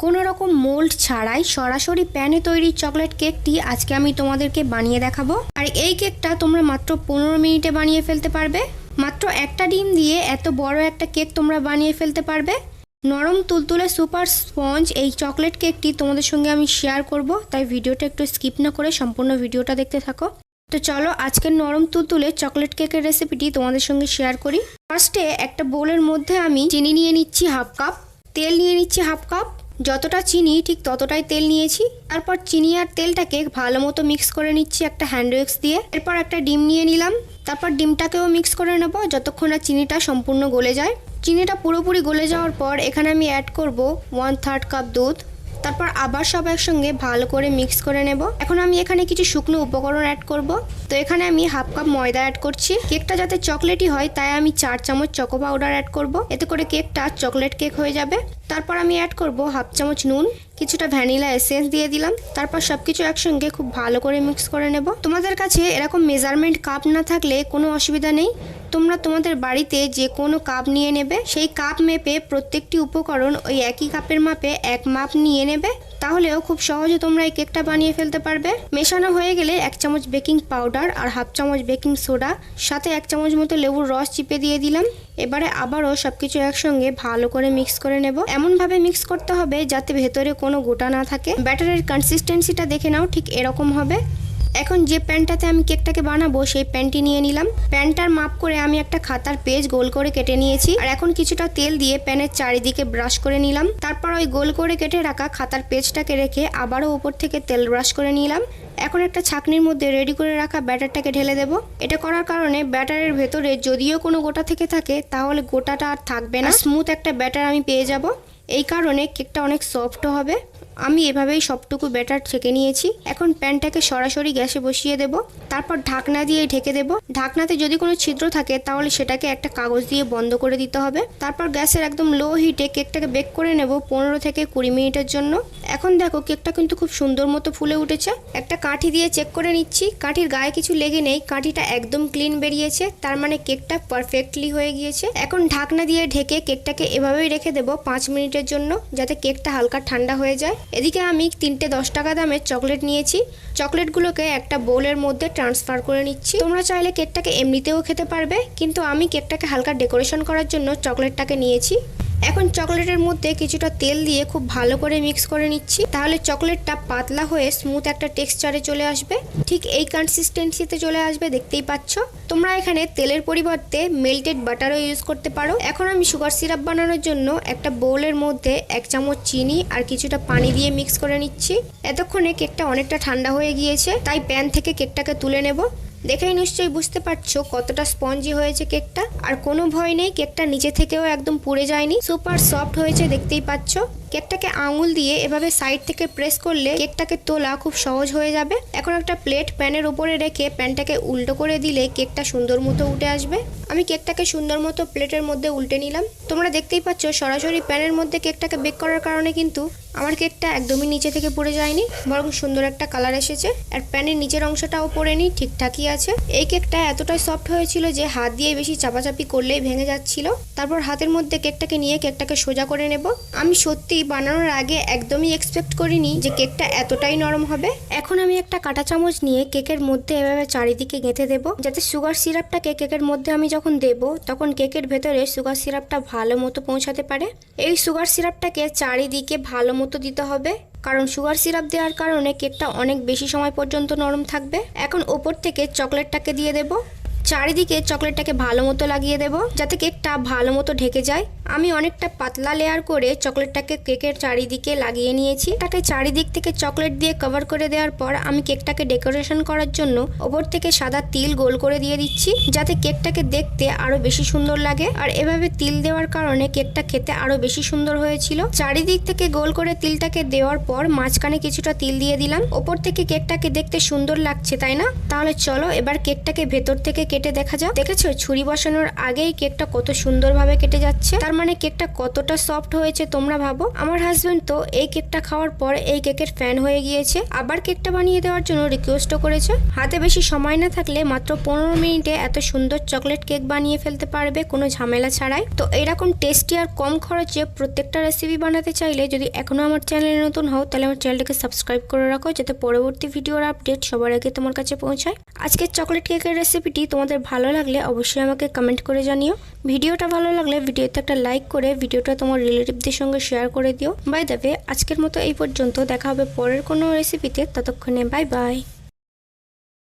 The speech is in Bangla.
কোনো রকম মোল্ড ছাড়াই সরাসরি প্যানে তৈরি চকলেট কেকটি আজকে আমি তোমাদেরকে বানিয়ে দেখাবো। আর এই কেকটা তোমরা মাত্র 15 মিনিটে বানিয়ে ফেলতে পারবে। মাত্র একটা ডিম দিয়ে এত বড় একটা কেক তোমরা বানিয়ে ফেলতে পারবে। নরম তুলতুলে সুপার স্পঞ্জ এই চকলেট কেকটি তোমাদের সঙ্গে আমি শেয়ার করব, তাই ভিডিওটা একটু স্কিপ না করে সম্পূর্ণ ভিডিওটা দেখতে থাকো। তো চলো আজকের নরম তুলতুলে চকলেট কেকের রেসিপিটি তোমাদের সঙ্গে শেয়ার করি। ফার্স্টে একটা বোলের মধ্যে আমি চিনি নিয়ে নিচ্ছি হাফ কাপ, তেল নিয়ে নিচ্ছি হাফ কাপ, যতটা চিনি ঠিক ততটাই তেল নিয়েছি। তারপর চিনি আর তেলটাকে ভালো মতো মিক্স করে নিচ্ছি একটা হ্যান্ড উইক্স দিয়ে। এরপর একটা ডিম নিয়ে নিলাম, তারপর ডিমটাকেও মিক্স করে নেব যতক্ষণ না চিনিটা সম্পূর্ণ গলে যায়। চিনিটা পুরোপুরি গলে যাওয়ার পর এখানে আমি অ্যাড করব 1/3 কাপ দুধ। তারপর আবার সব একসঙ্গে ভালো করে মিক্স করে নেব। এখন আমি এখানে কিছু শুকনো উপকরণ অ্যাড করব। তো এখানে আমি হাফ কাপ ময়দা অ্যাড করছি। কেকটা যাতে চকলেটই হয় তাই আমি 4 চামচ চকো পাউডার অ্যাড করব, এতে করে কেকটা চকলেট কেক হয়ে যাবে। তারপর আমি অ্যাড করব হাফ চামচ নুন, কিছুটা ভ্যানিলা এসেন্স দিয়ে দিলাম। তারপর সবকিছু একসঙ্গে খুব ভালো করে মিক্স করে নেব। তোমাদের কাছে এরকম মেজারমেন্ট কাপ না থাকলে কোনো অসুবিধা নেই, তোমরা তোমাদের বাড়িতে যে কোনো কাপ নিয়ে নেবে। সেই কাপ মেপে প্রত্যেকটি উপকরণ ওই একই কাপের মাপে এক মাপ নিয়ে নেবে, তাহলেও খুব সহজে তোমরা এই কেকটা বানিয়ে ফেলতে পারবে। মেশানো হয়ে গেলে 1 চামচ বেকিং পাউডার আর হাফ চামচ বেকিং সোডা, সাথে 1 চামচ মতো লেবুর রস চিপে দিয়ে দিলাম। এবারে আবারও সবকিছু একসঙ্গে ভালো করে মিক্স করে নেব। এমনভাবে মিক্স করতে হবে যাতে ভেতরে কোনো গোটা না থাকে। ব্যাটারের কনসিস্টেন্সিটা দেখে নাও, ঠিক এরকম হবে। এখন যে প্যানটাতে আমি কেকটাকে বানাবো সেই প্যানটি নিয়ে নিলাম। প্যানটার মাপ করে আমি একটা খাতার পেজ গোল করে কেটে নিয়েছি। আর এখন কিছুটা তেল দিয়ে প্যানের চারিদিকে ব্রাশ করে নিলাম। তারপর ওই গোল করে কেটে রাখা খাতার পেজটাকে রেখে আবারও উপর থেকে তেল ব্রাশ করে নিলাম। এখন একটা ছাঁকনির মধ্যে রেডি করে রাখা ব্যাটারটাকে ঢেলে দেব। এটা করার কারণে ব্যাটারের ভেতরে যদিও কোনো গোটা থেকে থাকে তাহলে গোটাটা আর থাকবে না, স্মুথ একটা ব্যাটার আমি পেয়ে যাব। এই কারণে কেকটা অনেক সফট হবে। আমি এভাবেই সবটুকু ব্যাটার ছেঁকে নিয়েছি। এখন প্যানটাকে সরাসরি গ্যাসে বসিয়ে দেব, তারপর ঢাকনা দিয়ে ঢেকে দেব। ঢাকনাতে যদি কোনো ছিদ্র থাকে তাহলে সেটাকে একটা কাগজ দিয়ে বন্ধ করে দিতে হবে। তারপর গ্যাসের একদম লো হিটে কেকটাকে বেক করে নেব 15 থেকে 20 মিনিটের জন্য। এখন দেখো কেকটা কিন্তু খুব সুন্দর মতো ফুলে উঠেছে। একটা কাঠি দিয়ে চেক করে নিচ্ছি, কাঠির গায়ে কিছু লেগে নেই, কাঠিটা একদম ক্লিন বেরিয়েছে, তার মানে কেকটা পারফেক্টলি হয়ে গিয়েছে। এখন ঢাকনা দিয়ে ঢেকে কেকটাকে এভাবেই রেখে দেব 5 মিনিটের জন্য, যাতে কেকটা হালকা ঠান্ডা হয়ে যায়। এদিকে আমি 3টে 10 টাকা দামের চকলেট নিয়েছি। চকলেটগুলোকে একটা বোলের মধ্যে ট্রান্সফার করে নিচ্ছি। তোমরা চাইলে কেকটাকে এমনিতেও খেতে পারবে, কিন্তু আমি কেকটাকে হালকা ডেকোরেশন করার জন্য চকলেটটাকে নিয়েছি। এখন চকলেটের মধ্যে কিছুটা তেল দিয়ে খুব ভালো করে মিক্স করে নিচ্ছি, তাহলে চকলেটটা পাতলা হয়ে স্মুথ একটা টেক্সচারে চলে আসবে। ঠিক এই কনসিস্টেন্সিতে চলে আসবে, দেখতেই পাচ্ছ। তোমরা এখানে তেলের পরিবর্তে মেল্টেড বাটারও ইউজ করতে পারো। এখন আমি সুগার সিরাপ বানানোর জন্য একটা বোলের মধ্যে 1 চামচ চিনি আর কিছুটা পানি দিয়ে মিক্স করে নিচ্ছি। এতক্ষণে কেকটা অনেকটা ঠান্ডা হয়ে গিয়েছে, তাই প্যান থেকে কেকটাকে তুলে নেব। দেখেই নিশ্চয়ই বুঝতে পারছো কতটা স্পঞ্জি হয়েছে কেকটা। আর কোনো ভয় নেই, কেকটা নিচে থেকেও একদম পুড়ে যায়নি, সুপার সফট হয়েছে, দেখতেই পাচ্ছ। কেকটাকে আঙুল দিয়ে এভাবে সাইড থেকে প্রেস করলে কেকটাকে তোলা খুব সহজ হয়ে যাবে। এখন একটা প্লেট প্যানের উপরে রেখে প্যানটাকে উল্টো করে দিলে কেকটা সুন্দর মতো উঠে আসবে। আমি কেকটাকে সুন্দর মতো প্লেটের মধ্যে উল্টে নিলাম। তোমরা দেখতেই পাচ্ছ সরাসরি প্যানের মধ্যে কেকটাকে বেক করার কারণে কিন্তু আমার কেকটা একদমই নিচে থেকে পড়ে যায়নি, বরং সুন্দর একটা কালার এসেছে। আর প্যানের নিচের অংশটাও পড়েনি, ঠিকঠাকই আছে। এই কেকটা এতটাই সফট হয়েছিল যে হাত দিয়ে বেশি চাপাচাপি করলেই ভেঙে যাচ্ছিল। তারপর হাতের মধ্যে কেকটাকে নিয়ে কেকটাকে সোজা করে নেব। আমি সত্যি বানানোর আগে একদমই এক্সপেক্ট করিনি যে কেকটা এতটাই নরম হবে। এখন আমি একটা কাঁটা চামচ নিয়ে কেকের মধ্যে এভাবে চারিদিকে গেঁথে দেব, যাতে সুগার সিরাপটাকে কেকের মধ্যে আমি যখন দেব তখন কেকের ভেতরে সুগার সিরাপটা ভালো মতো পৌঁছাতে পারে। এই সুগার সিরাপটাকে চারিদিকে ভালো মতো দিতে হবে, কারণ সুগার সিরাপ দেওয়ার কারণে কেকটা অনেক বেশি সময় পর্যন্ত নরম থাকবে। এখন ওপর থেকে চকলেটটাকে দিয়ে দেব। চারিদিকে চকলেটটাকে ভালো মতো লাগিয়ে দেব, যাতে কেকটা ভালো মতো ঢেকে যায়। আমি অনেকটা পাতলা লেয়ার করে চকলেটটাকে কেকের চারিদিকে লাগিয়ে নিয়েছি। তাকে চারিদিক থেকে চকলেট দিয়ে কভার করে দেওয়ার পর আমি কেকটাকে ডেকোরেশন করার জন্য ওপর থেকে সাদা তিল গোল করে দিয়ে দিচ্ছি, যাতে কেকটাকে দেখতে আরো বেশি সুন্দর লাগে। আর এভাবে তিল দেওয়ার কারণে কেকটা খেতে আরো বেশি সুন্দর হয়েছিল। চারিদিক থেকে গোল করে তিলটাকে দেওয়ার পর মাঝখানে কিছুটা তিল দিয়ে দিলাম। ওপর থেকে কেকটাকে দেখতে সুন্দর লাগছে, তাই না? তাহলে চলো এবার কেকটাকে ভেতর থেকে কেটে দেখা যাক। দেখেছো ছুরি বসানোর আগেই কেকটা কত সুন্দরভাবে কেটে যাচ্ছে, তার মানে কেকটা কতটা সফট হয়েছে তোমরা ভাবো। আমার হাজবেন্ড তো এই কেকটা খাওয়ার পর এই কেকের ফ্যান হয়ে গিয়েছে, আবার কেকটা বানিয়ে দেওয়ার জন্য রিকোয়েস্টও করেছে। হাতে বেশি সময় না থাকলে মাত্র 15 মিনিটে এত সুন্দর চকলেট কেক বানিয়ে ফেলতে পারবে কোনো ঝামেলা ছাড়াই। তো এইরকম টেস্টি আর কম খরচে প্রত্যেকটা রেসিপি বানাতে চাইলে যদি এখনো আমার চ্যানেলে নতুন হও তাহলে আমার চ্যানেলটাকে সাবস্ক্রাইব করে রাখো, যাতে পরবর্তী ভিডিওর আপডেট সবার আগে তোমার কাছে পৌঁছায়। আজকের চকলেট কেকের রেসিপিটি তোমাদের ভালো লাগলে অবশ্যই আমাকে কমেন্ট করে জানিও। ভিডিওটা ভালো লাগলে ভিডিওতে একটা লাইক করে ভিডিওটা তোমার রিলেটিভদের সঙ্গে শেয়ার করে দিও। বাই দ্য ওয়ে, আজকের মতো এই পর্যন্ত, দেখা হবে পরের কোনো রেসিপিতে, ততক্ষণে বাই বাই।